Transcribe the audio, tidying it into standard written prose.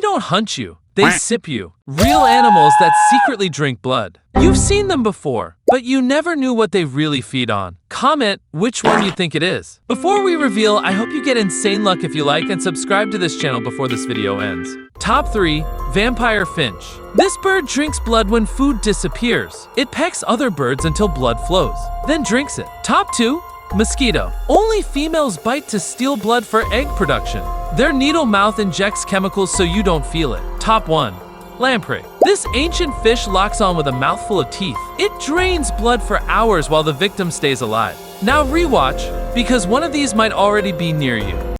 don't hunt you, they sip you. Real animals that secretly drink blood. You've seen them before, but you never knew what they really feed on. Comment which one you think it is. Before we reveal, I hope you get insane luck if you like and subscribe to this channel before this video ends. Top 3. Vampire finch. This bird drinks blood when food disappears. It pecks other birds until blood flows, then drinks it. Top 2. Mosquito. Only females bite to steal blood for egg production. Their needle mouth injects chemicals so you don't feel it. Top 1. Lamprey. This ancient fish locks on with a mouthful of teeth. It drains blood for hours while the victim stays alive. Now rewatch, because one of these might already be near you.